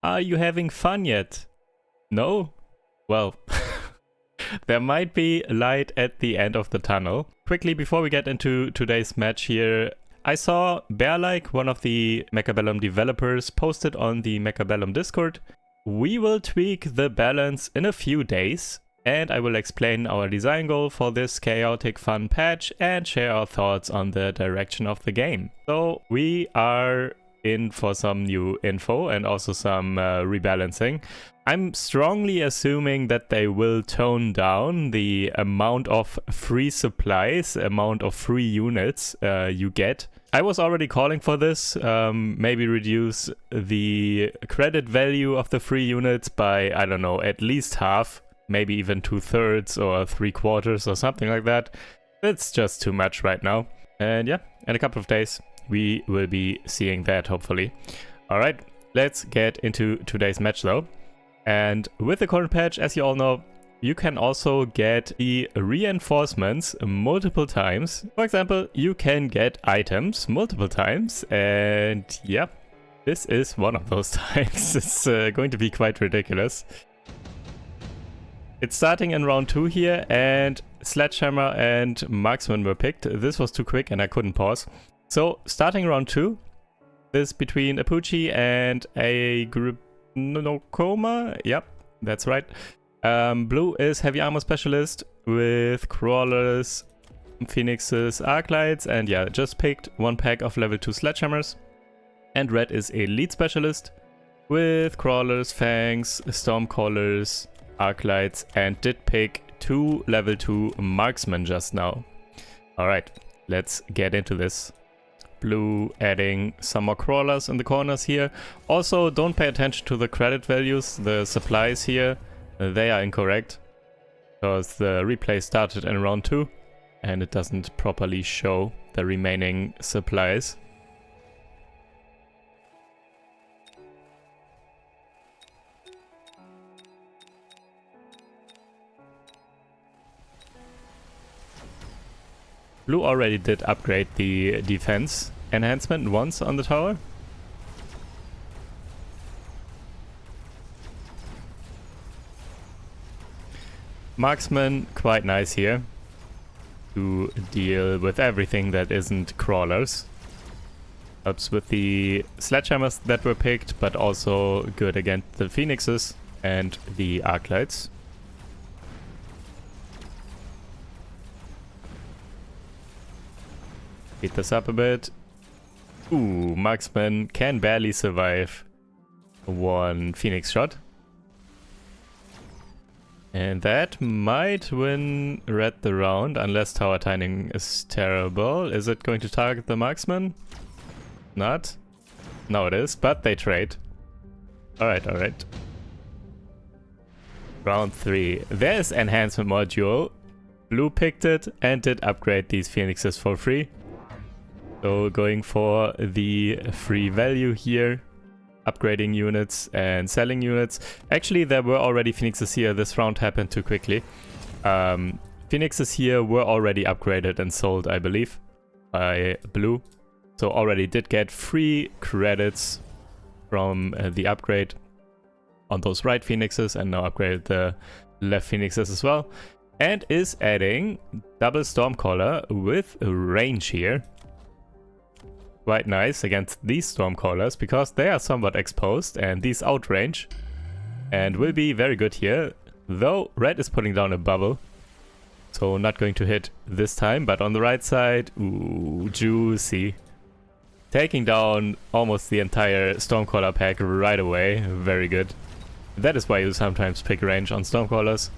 Are you having fun yet? No? Well, there might be light at the end of the tunnel. Quickly, before we get into today's match here, I saw Bearlike, one of the Mechabellum developers, posted on the Mechabellum Discord. We will tweak the balance in a few days, and I will explain our design goal for this chaotic fun patch and share our thoughts on the direction of the game. So we are in for some new info and also some rebalancing. I'm strongly assuming that they will tone down the amount of free supplies, amount of free units you get. I was already calling for this, maybe reduce the credit value of the free units by, I don't know, at least half, maybe even 2/3 or 3/4 or something like that. It's just too much right now. And yeah, in a couple of days, we will be seeing that, hopefully. Alright, let's get into today's match though. And with the current patch, as you all know, you can also get the reinforcements multiple times. For example, you can get items multiple times, and yeah, this is one of those times. It's going to be quite ridiculous. It's starting in round 2 here, and Sledgehammer and Marksman were picked. This was too quick and I couldn't pause. So, starting round 2, this between a Poochie and a group Nokoma. Yep, that's right. Blue is Heavy Armor Specialist with Crawlers, Phoenixes, Arclights, and yeah, just picked one pack of level 2 Sledgehammers. And red is Elite Specialist with Crawlers, Fangs, Stormcallers, Arclights, and did pick 2 level 2 Marksmen just now. Alright, let's get into this. Blue adding some more crawlers in the corners here. Also, don't pay attention to the credit values, the supplies here. They are incorrect, because the replay started in round 2 and it doesn't properly show the remaining supplies. Blue already did upgrade the defense enhancement once on the tower. Marksman, quite nice here to deal with everything that isn't crawlers. Helps with the sledgehammers that were picked, but also good against the phoenixes and the arclights. Speed this up a bit. Ooh, Marksman can barely survive one Phoenix shot. And that might win red the round, unless tower timing is terrible. Is it going to target the Marksman? Not? No, it is, but they trade. Alright, alright. Round 3. There's Enhancement Module. Blue picked it and did upgrade these Phoenixes for free. So going for the free value here, upgrading units and selling units. Actually, there were already Phoenixes here. This round happened too quickly. Phoenixes here were already upgraded and sold, I believe, by Blue. So already did get free credits from the upgrade on those right Phoenixes, and now upgraded the left Phoenixes as well. And is adding double Stormcaller with range here. Quite nice against these Stormcallers, because they are somewhat exposed and these outrange, and will be very good here. Though red is putting down a bubble, so not going to hit this time. But on the right side, ooh, juicy. Taking down almost the entire Stormcaller pack right away. Very good. That is why you sometimes pick range on Stormcallers.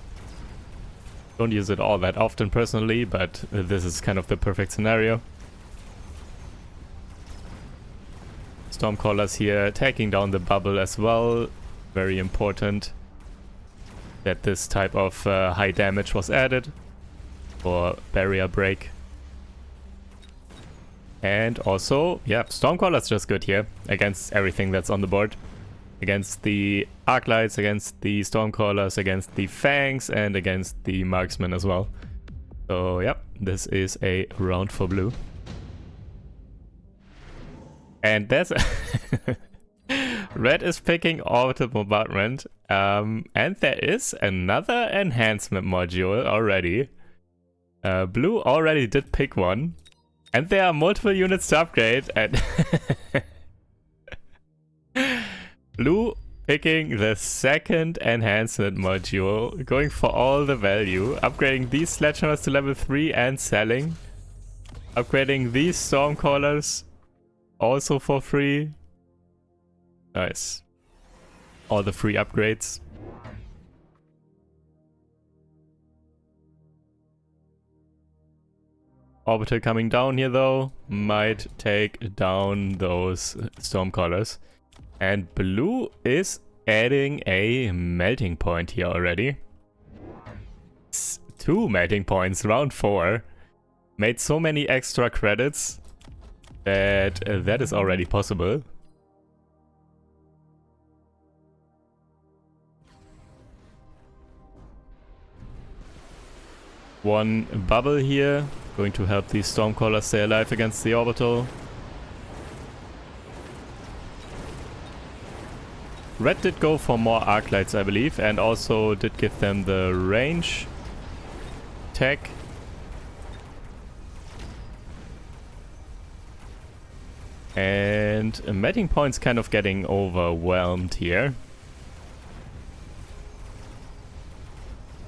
Don't use it all that often personally, but this is kind of the perfect scenario. Stormcallers here taking down the bubble as well. Very important that this type of high damage was added for barrier break. And also, yeah, Stormcaller's just good here against everything that's on the board. Against the Arclights, against the Stormcallers, against the Fangs, and against the Marksmen as well. So, yeah, this is a round for Blue. And that's Red is picking orbital bombardment. And there is another enhancement module already. Blue already did pick one. And there are multiple units to upgrade. And Blue picking the second enhancement module. Going for all the value. Upgrading these sledgehammers to level 3 and selling. Upgrading these stormcallers also for free. Nice. All the free upgrades. Orbital coming down here though. Might take down those stormcallers. And blue is adding a melting point here already. 2 melting points, round 4. Made so many extra credits that that is already possible. One bubble here, going to help these stormcallers stay alive against the orbital. Red did go for more arc lights, I believe, and also did give them the range tech. And Melting Point's kind of getting overwhelmed here.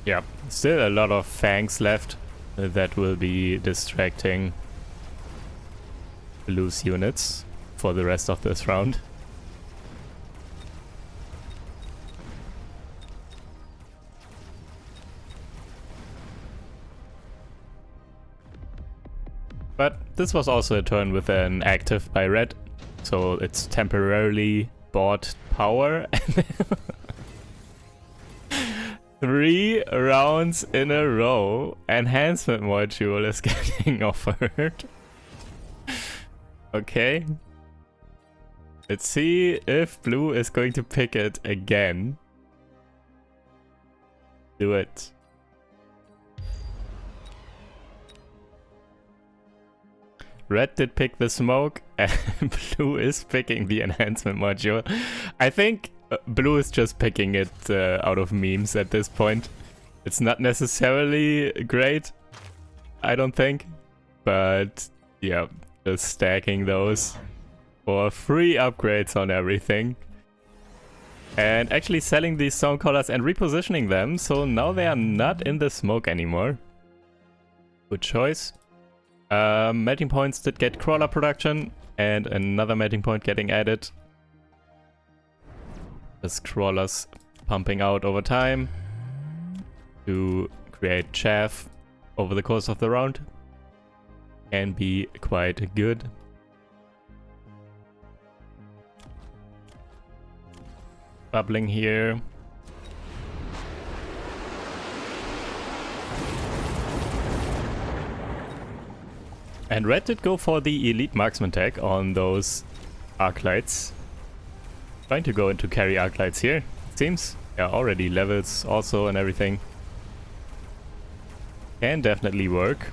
Yeah, still a lot of fangs left that will be distracting Blue's units for the rest of this round. But this was also a turn with an active by Red, so it's temporarily bought power. 3 rounds in a row. Enhancement module is getting offered. Okay. Let's see if Blue is going to pick it again. Do it. Red did pick the smoke, and Blue is picking the enhancement module. I think Blue is just picking it out of memes at this point. It's not necessarily great, I don't think. But yeah, just stacking those for free upgrades on everything. And actually selling these stormcallers and repositioning them, so now they are not in the smoke anymore. Good choice. Melting points did get crawler production, and another melting point getting added. As crawlers pumping out over time to create chaff over the course of the round can be quite good. Bubbling here. And Red did go for the elite marksman tag on those arc lights. Trying to go into carry arc lights here, it seems. Yeah, already levels also and everything. Can definitely work.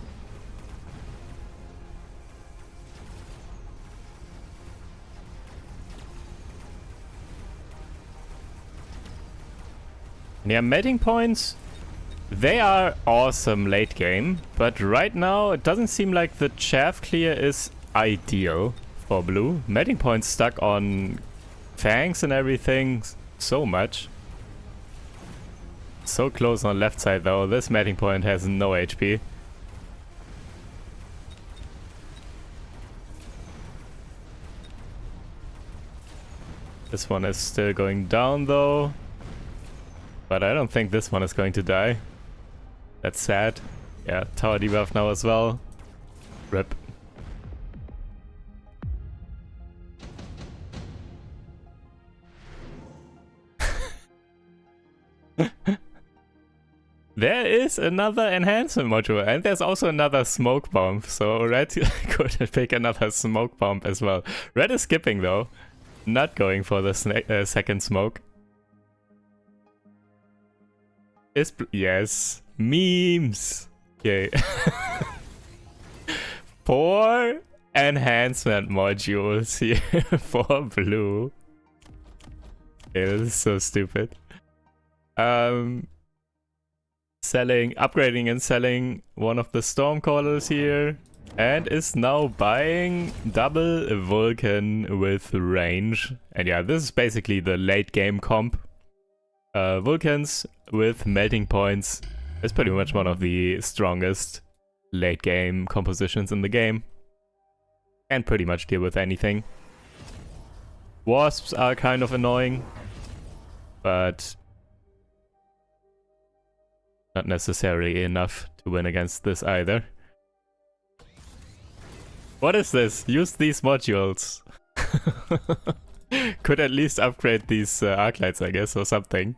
Yeah, melting points, they are awesome late game, but right now it doesn't seem like the chaff clear is ideal for Blue. Melting points stuck on fangs and everything so much. So close on left side though, this melting point has no HP. This one is still going down though. But I don't think this one is going to die. That's sad. Yeah, tower debuff now as well. RIP. There is another enhancement module, and there's also another smoke bomb, so Red could pick another smoke bomb as well. Red is skipping though, not going for the second smoke. Yes, memes. Okay. 4 enhancement modules here for Blue. It is so stupid. Upgrading and selling one of the Stormcallers here. And is now buying double Vulcan with range. And yeah, this is basically the late game comp. Vulcans with melting points is pretty much one of the strongest late game compositions in the game. Can pretty much deal with anything. Wasps are kind of annoying, but not necessarily enough to win against this either. What is this? Use these modules. Could at least upgrade these arc lights, I guess, or something.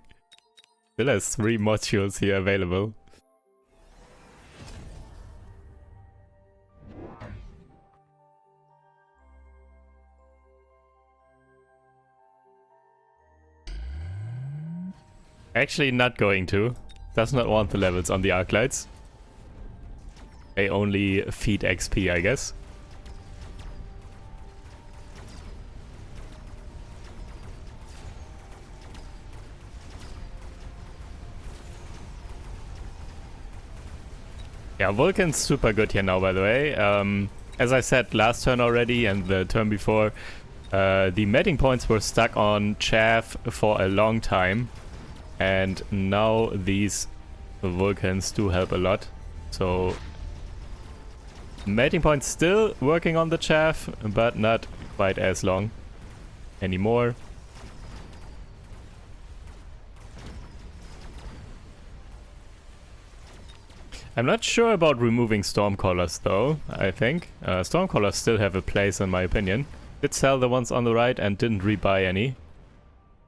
Still has 3 modules here available. Actually not going to. Does not want the levels on the arc lights. They only feed XP, I guess. Yeah, Vulcan's super good here now, by the way. As I said last turn already and the turn before, the melting points were stuck on chaff for a long time. And now these Vulcans do help a lot. So melting points still working on the chaff, but not quite as long anymore. I'm not sure about removing Stormcallers though, I think. Stormcallers still have a place in my opinion. Did sell the ones on the right and didn't rebuy any.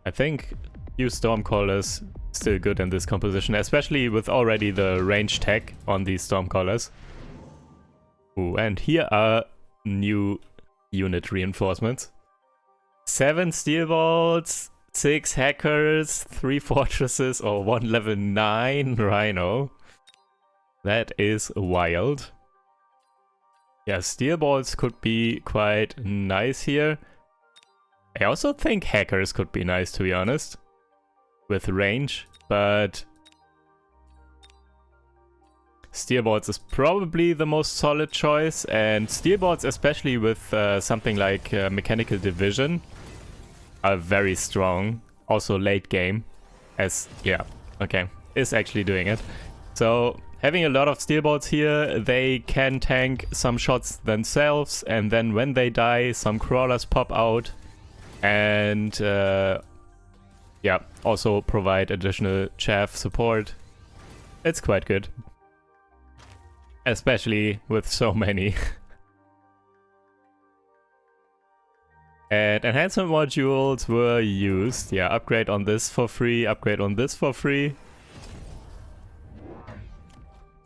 I think few Stormcallers still good in this composition, especially with already the range tech on these Stormcallers. Ooh, and here are new unit reinforcements. 7 steel bolts, 6 hackers, 3 fortresses, or 1 level 9 Rhino. That is wild. Yeah, steel bolts could be quite nice here. I also think hackers could be nice, to be honest, with range, but steel bolts is probably the most solid choice, and steel bolts, especially with something like mechanical division, are very strong. Also late game, as yeah, okay, is actually doing it. So having a lot of steel bolts here, they can tank some shots themselves, and then when they die, some crawlers pop out, and yeah, also provide additional chaff support. It's quite good, especially with so many. And enhancement modules were used. Yeah, upgrade on this for free, upgrade on this for free.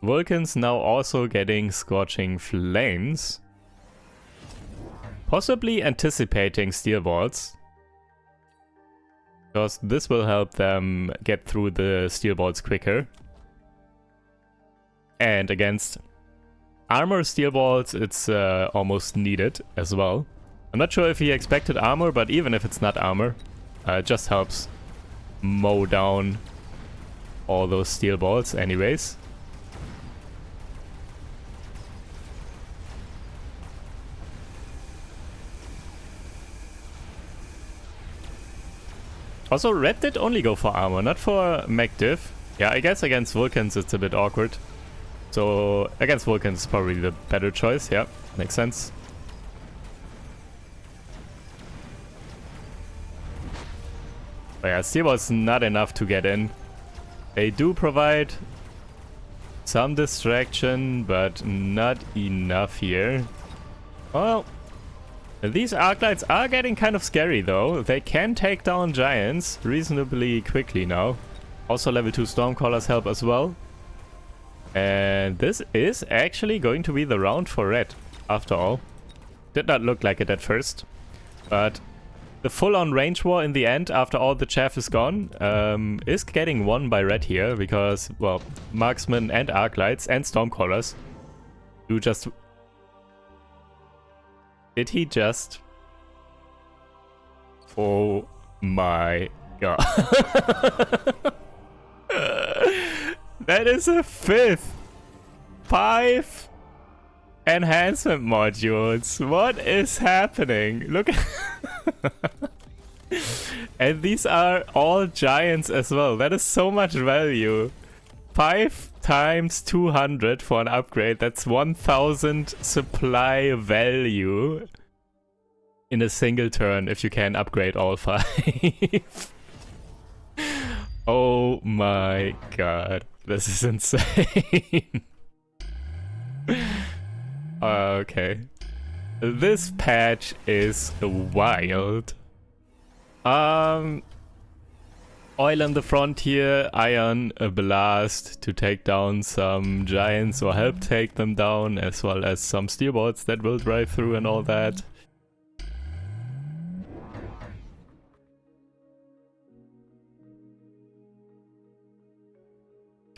Vulcans now also getting Scorching Flames. Possibly anticipating steel bolts, because this will help them get through the steel bolts quicker. And against armor steel bolts, it's almost needed as well. I'm not sure if he expected armor, but even if it's not armor, it just helps mow down all those steel bolts anyways. Also, red did only go for armor, not for mech div. Yeah, I guess against Vulcans it's a bit awkward. So against Vulcans is probably the better choice. Yeah, makes sense. But yeah, steel was not enough to get in. They do provide some distraction, but not enough here. Well, these arc lights are getting kind of scary though. They can take down giants reasonably quickly now. Also level 2 Stormcallers help as well. And this is actually going to be the round for red, after all. Did not look like it at first, but the full-on range war in the end, after all the chaff is gone, is getting won by red here, because, well, marksmen and arc lights and Stormcallers do just... Did he just... Oh my god. That is a 5th. 5 enhancement modules. What is happening? Look at and these are all giants as well. That is so much value. 5 times 200 for an upgrade. That's 1000 supply value in a single turn if you can upgrade all 5. Oh my god. This is insane. Okay. This patch is wild. Oil in the front here, Iron Blast to take down some giants or help take them down, as well as some steel bolts that will drive through and all that.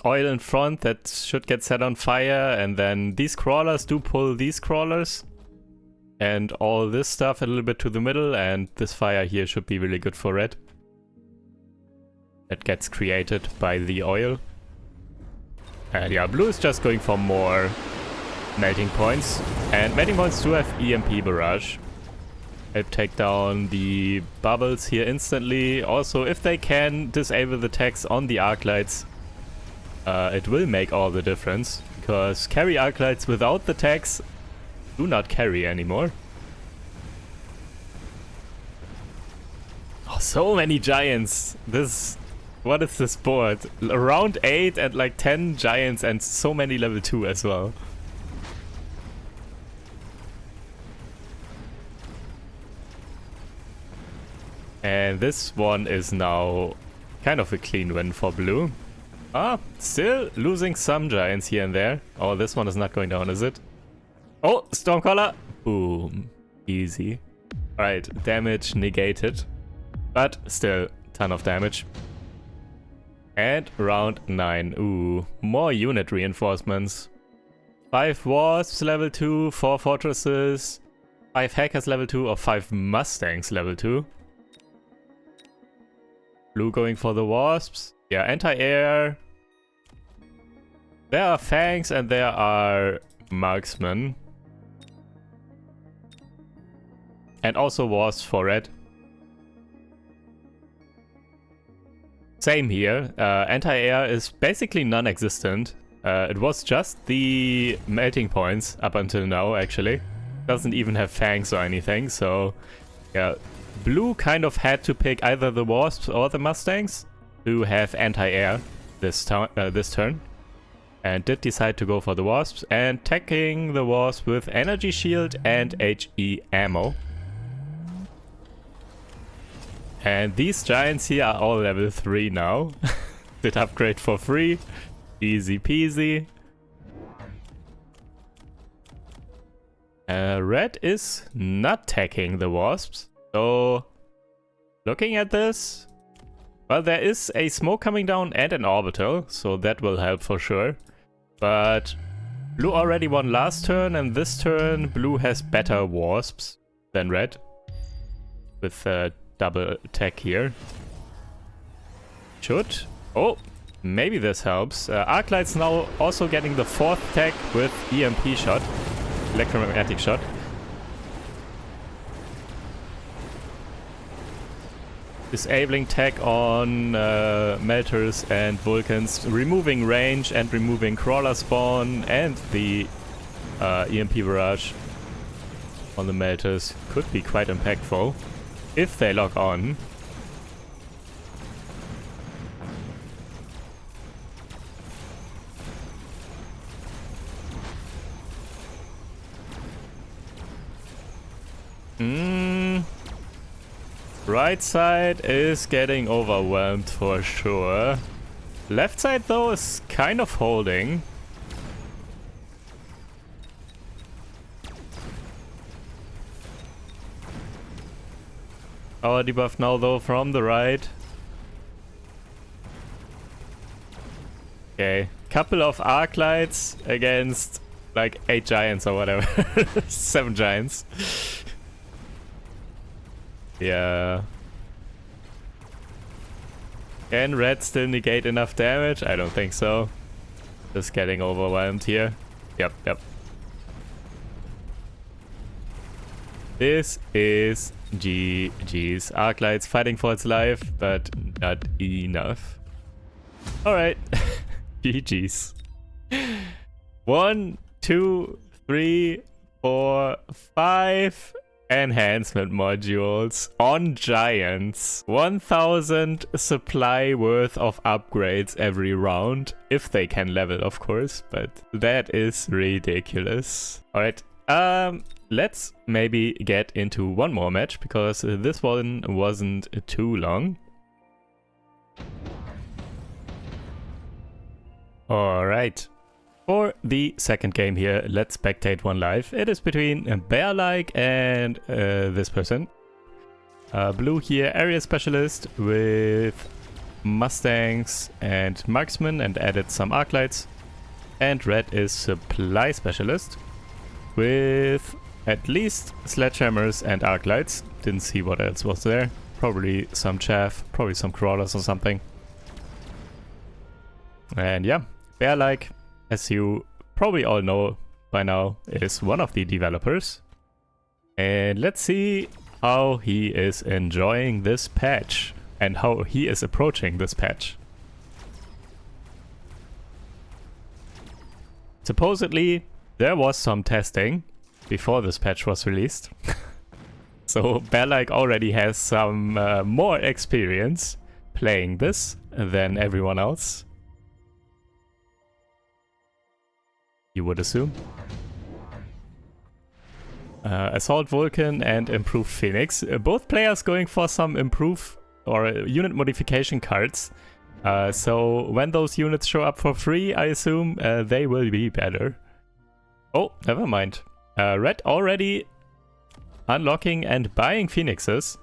Oil in front that should get set on fire, and then these crawlers do pull these crawlers. And all this stuff a little bit to the middle, and this fire here should be really good for red. That gets created by the oil. And yeah, blue is just going for more melting points. And melting points do have EMP barrage. Help take down the bubbles here instantly. Also, if they can disable the tags on the arc lights, it will make all the difference. Because carry arc lights without the tags do not carry anymore. Oh, so many giants. What is this board? Around 8 and like 10 giants and so many level 2 as well. And this one is now kind of a clean win for blue. Still losing some giants here and there. Oh, this one is not going down, is it? Oh, Stormcaller! Boom. Easy. Alright, damage negated. But still, ton of damage. And round 9. Ooh, more unit reinforcements. 5 wasps level 2, 4 fortresses, 5 hackers level 2 or 5 mustangs level 2. Blue going for the wasps. Yeah, anti-air. There are fangs and there are marksmen. And also wasps for red. Same here. Anti-air is basically non-existent. It was just the melting points up until now, actually. Doesn't even have fangs or anything, so yeah. Blue kind of had to pick either the wasps or the mustangs to have anti-air this turn. And did decide to go for the wasps and tagging the wasp with energy shield and HE ammo. And these giants here are all level 3 now. Did upgrade for free. Easy peasy. Red is not tagging the wasps. So, looking at this, well, there is a smoke coming down and an orbital, so that will help for sure. But blue already won last turn, and this turn blue has better wasps than red. With double attack here. Should. Oh, maybe this helps. Arclight's now also getting the 4th tag with EMP shot. Electromagnetic shot. Disabling tag on melters and vulcans, removing range and removing crawler spawn, and the EMP barrage on the melters could be quite impactful if they lock on. Right side is getting overwhelmed for sure. Left side though is kind of holding. Power debuff now though from the right. Okay, couple of arc lights against like 8 giants or whatever. 7 giants. Yeah. Can red still negate enough damage? I don't think so. Just getting overwhelmed here. Yep. This is GG's. Arclight's fighting for its life, but not enough. Alright. GG's. 1, 2, 3, 4, 5 enhancement modules on giants. 1000 supply worth of upgrades every round. If they can level, of course, but that is ridiculous. Alright, let's maybe get into one more match, because this one wasn't too long. Alright. For the second game here, let's spectate one live. It is between Bear-like and this person. Blue here, area specialist with Mustangs and marksmen and added some arclights. And red is supply specialist with at least sledgehammers and arclights. Didn't see what else was there. Probably some chaff, probably some crawlers or something. And yeah, Bear-like, as you probably all know by now, is one of the developers. And let's see how he is enjoying this patch and how he is approaching this patch. Supposedly, there was some testing before this patch was released. So Bear-like already has some more experience playing this than everyone else, you would assume. Assault Vulcan and Improved Phoenix. Both players going for some improve or unit modification cards. So when those units show up for free, I assume they will be better. Oh, never mind. Red already unlocking and buying Phoenixes.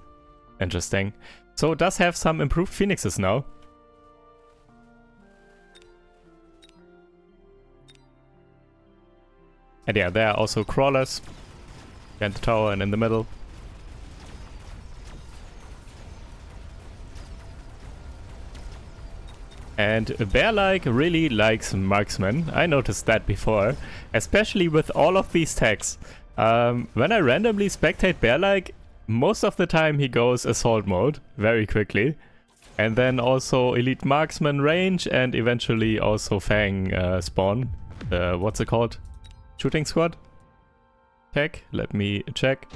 Interesting. So it does have some improved Phoenixes now. And yeah, there are also crawlers behind the tower and in the middle. And Bear-like really likes marksmen. I noticed that before, especially with all of these tags. When I randomly spectate Bear-like, most of the time he goes assault mode very quickly. And then also elite marksman range and eventually also Fang spawn. What's it called? Shooting squad? Tag? Let me check.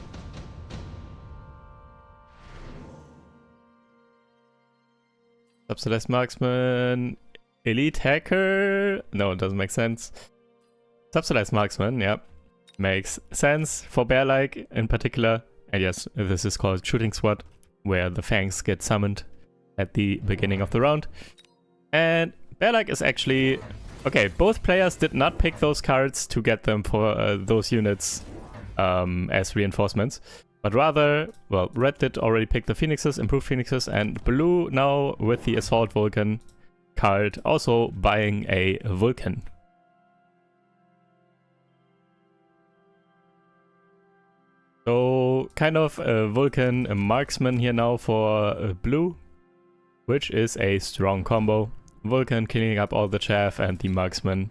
Subsidized marksman. Elite hacker? No, it doesn't make sense. Subsidized marksman, yeah. Makes sense for Bear-like in particular. And yes, this is called shooting squad, where the fangs get summoned at the beginning of the round. And Bear-like is actually... Okay, both players did not pick those cards to get them for those units as reinforcements. But rather, well, red did already pick the Phoenixes, improved Phoenixes, and blue now with the Assault Vulcan card also buying a Vulcan. So, kind of a Vulcan a marksman here now for blue, which is a strong combo. Vulcan cleaning up all the chaff and the marksman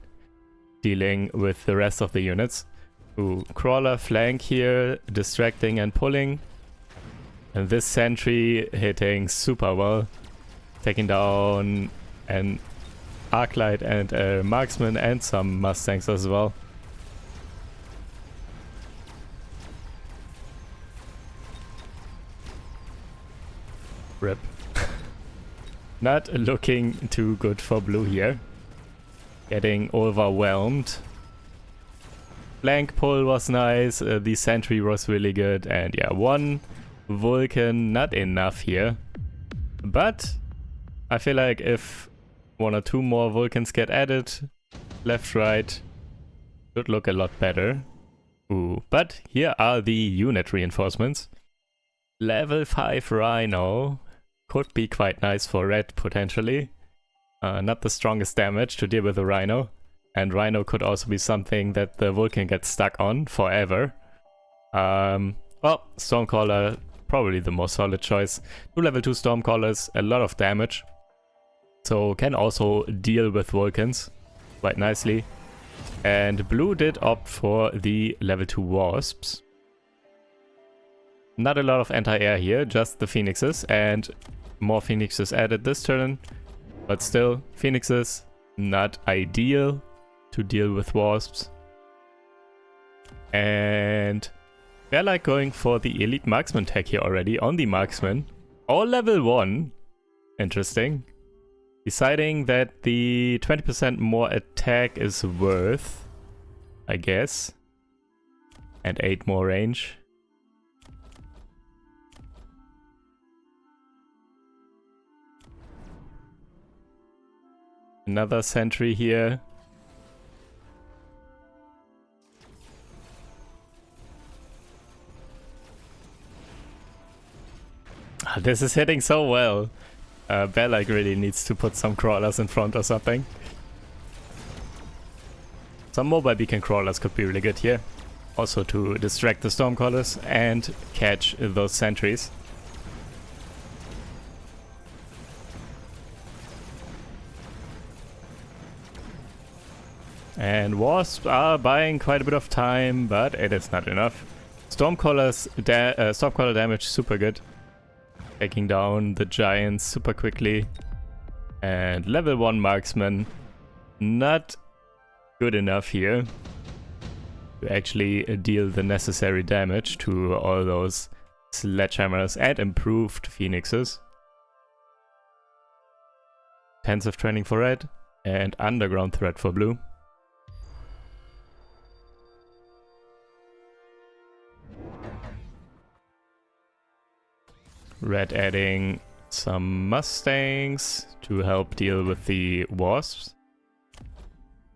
dealing with the rest of the units. Ooh, crawler flank here, distracting and pulling. And this sentry hitting super well. Taking down an arclight and a marksman and some mustangs as well. Rip. Not looking too good for blue here. Getting overwhelmed. Flank pull was nice, the sentry was really good, and yeah, one Vulcan, not enough here. But I feel like if one or two more Vulcans get added, left, right, should look a lot better. Ooh, but here are the unit reinforcements. Level 5 Rhino could be quite nice for red, potentially. Not the strongest damage to deal with a Rhino. And Rhino could also be something that the Vulcan gets stuck on forever. Well, Stormcaller, probably the most solid choice. 2 level 2 Stormcallers, a lot of damage. so can also deal with Vulcans quite nicely. And blue did opt for the level 2 wasps. Not a lot of anti-air here, just the phoenixes, and more phoenixes added this turn. But still, phoenixes not ideal to deal with wasps. And they're like going for the elite marksman tag here already on the marksman. All level 1. Interesting. Deciding that the 20% more attack is worth, I guess. And 8 more range. Another sentry here. This is hitting so well. Belak really needs to put some crawlers in front or something. Some mobile beacon crawlers could be really good here. Also to distract the stormcallers and catch those sentries. And wasps are buying quite a bit of time, but it is not enough. Stormcaller damage super good. Taking down the giants super quickly. And level 1 marksman not good enough here to actually deal the necessary damage to all those sledgehammers and improved phoenixes. Intensive training for red and underground threat for blue. Red adding some mustangs to help deal with the wasps.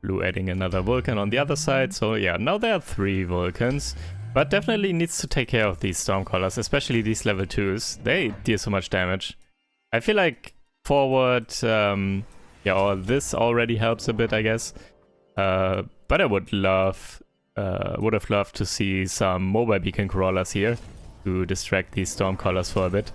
Blue adding another Vulcan on the other side. So yeah, now there are 3 Vulcans. But definitely needs to take care of these Stormcallers, especially these level 2s. They deal so much damage. I feel like forward, yeah, or this already helps a bit, I guess. But I would have loved to see some mobile beacon crawlers here to distract these Stormcallers for a bit.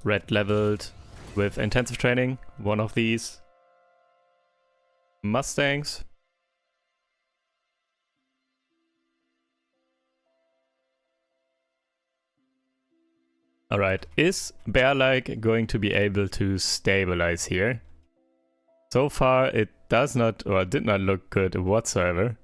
Red leveled with intensive training, one of these mustangs. Alright, is Bear-like going to be able to stabilize here? So far it does not, or did not look good whatsoever.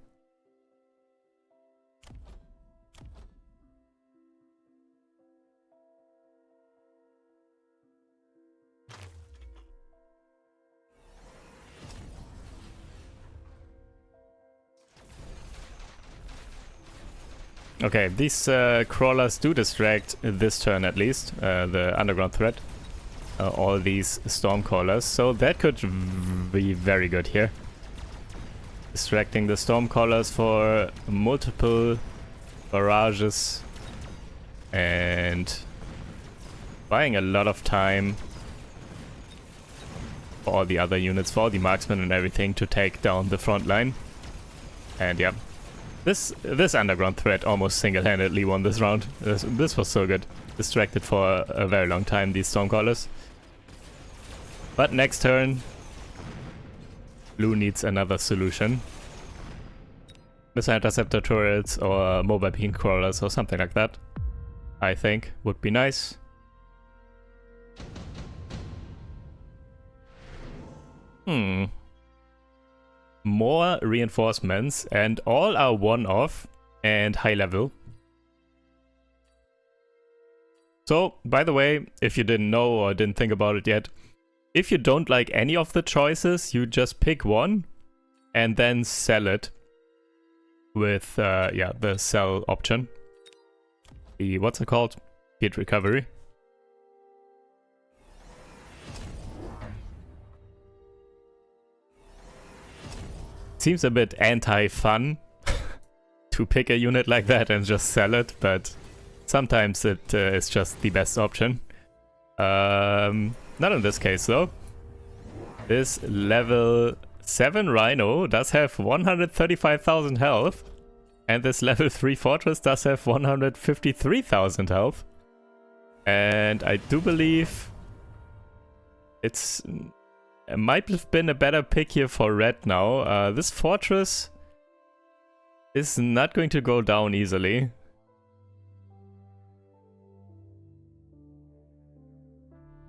Okay, these crawlers do distract this turn at least, the underground threat. All these stormcallers, so that could be very good here. Distracting the stormcallers for multiple barrages and buying a lot of time for all the other units, for all the marksmen and everything to take down the front line. And yeah, this underground threat almost single-handedly won this round. This was so good. Distracted for a very long time, these stormcallers. But next turn, blue needs another solution. Missile interceptor turrets or mobile beacon crawlers or something like that, I think, would be nice. More reinforcements, and all are one-off and high level. So, by the way, if you didn't know or didn't think about it yet, if you don't like any of the choices, you just pick one and then sell it with, yeah, the sell option. The, what's it called? Speed recovery. Seems a bit anti-fun to pick a unit like that and just sell it, but sometimes it is just the best option. Not in this case though. This level 7 Rhino does have 135,000 health And this level 3 fortress does have 153,000 health. And I do believe it might have been a better pick here for red now. This fortress is not going to go down easily.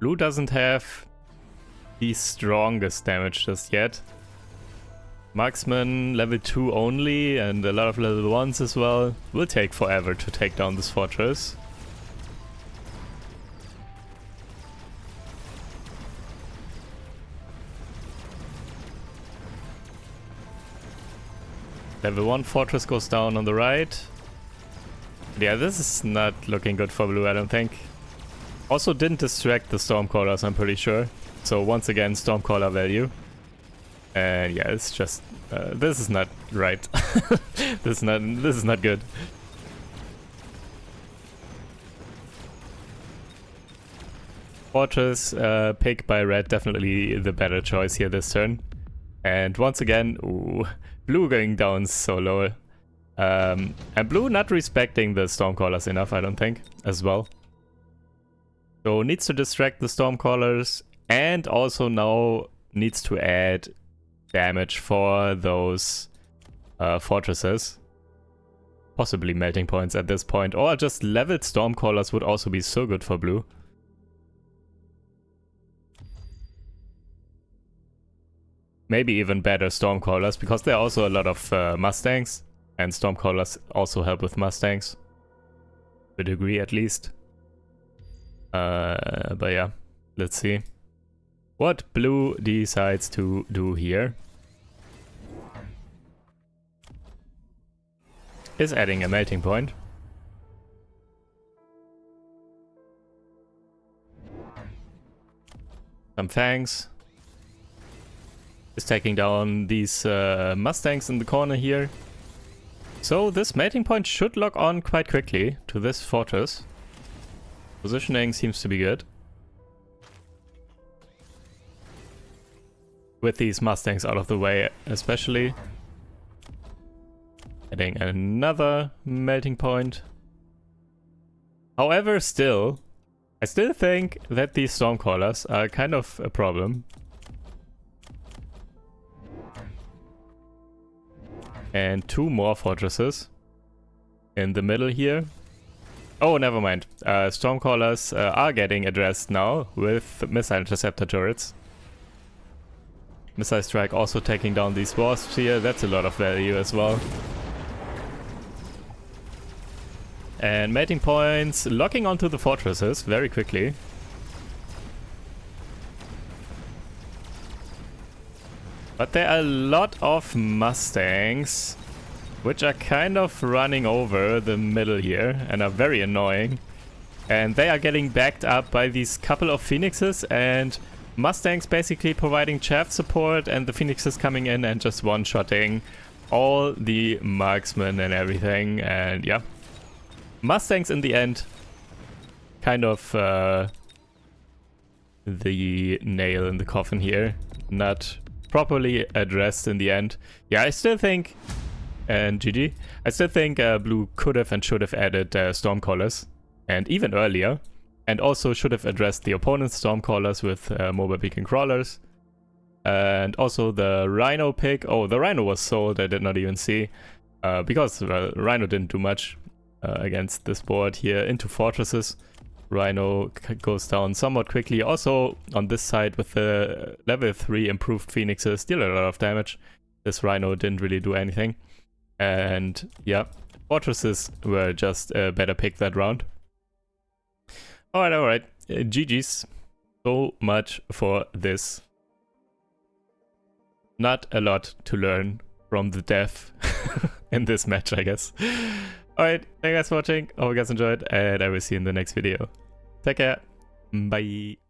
Blue doesn't have the strongest damage just yet. Marksman level 2 only and a lot of level 1s as well. Will take forever to take down this fortress. Level 1 fortress goes down on the right. Yeah, this is not looking good for blue, I don't think. Also didn't distract the Stormcallers, I'm pretty sure. So once again, Stormcaller value. And yeah, it's just... this is not right. This is not good. Fortress pick by red, definitely the better choice here this turn. And once again, ooh, blue going down so low. And blue not respecting the Stormcallers enough, I don't think, as well. So needs to distract the Stormcallers and also now needs to add damage for those fortresses. Possibly melting points at this point, or just leveled Stormcallers would also be so good for blue. Maybe even better Stormcallers, because there are also a lot of Mustangs, and Stormcallers also help with Mustangs. To a degree at least. But yeah, let's see what blue decides to do here. Is adding a melting point. Some fangs. Is taking down these Mustangs in the corner here. So this melting point should lock on quite quickly to this fortress. Positioning seems to be good. With these Mustangs out of the way especially. Adding another melting point. However, I still think that these Stormcallers are kind of a problem. And 2 more fortresses in the middle here. Oh, never mind. Stormcallers are getting addressed now with missile interceptor turrets. Missile strike also taking down these wasps here. That's a lot of value as well. And mating points locking onto the fortresses very quickly. But there are a lot of Mustangs, which are kind of running over the middle here and are very annoying. And they are getting backed up by these couple of Phoenixes and Mustangs basically providing chaff support, and the Phoenixes coming in and just one-shotting all the marksmen and everything. And yeah, Mustangs in the end kind of the nail in the coffin here. Not properly addressed in the end. Yeah, I still think, and GG, I still think blue could have and should have added Stormcallers, and even earlier, and also should have addressed the opponent's Stormcallers with mobile beacon crawlers, and also the Rhino pick. Oh, the Rhino was sold, I did not even see, because Rhino didn't do much against this board here into fortresses. Rhino goes down somewhat quickly. Also on this side with the level 3 improved Phoenixes, still a lot of damage. This Rhino didn't really do anything. And yeah, fortresses were just a better pick that round. Alright. GG's. So much for this. Not a lot to learn from the dev in this match, I guess. Alright, thank you guys for watching. Hope you guys enjoyed, and I will see you in the next video. Take care. Bye.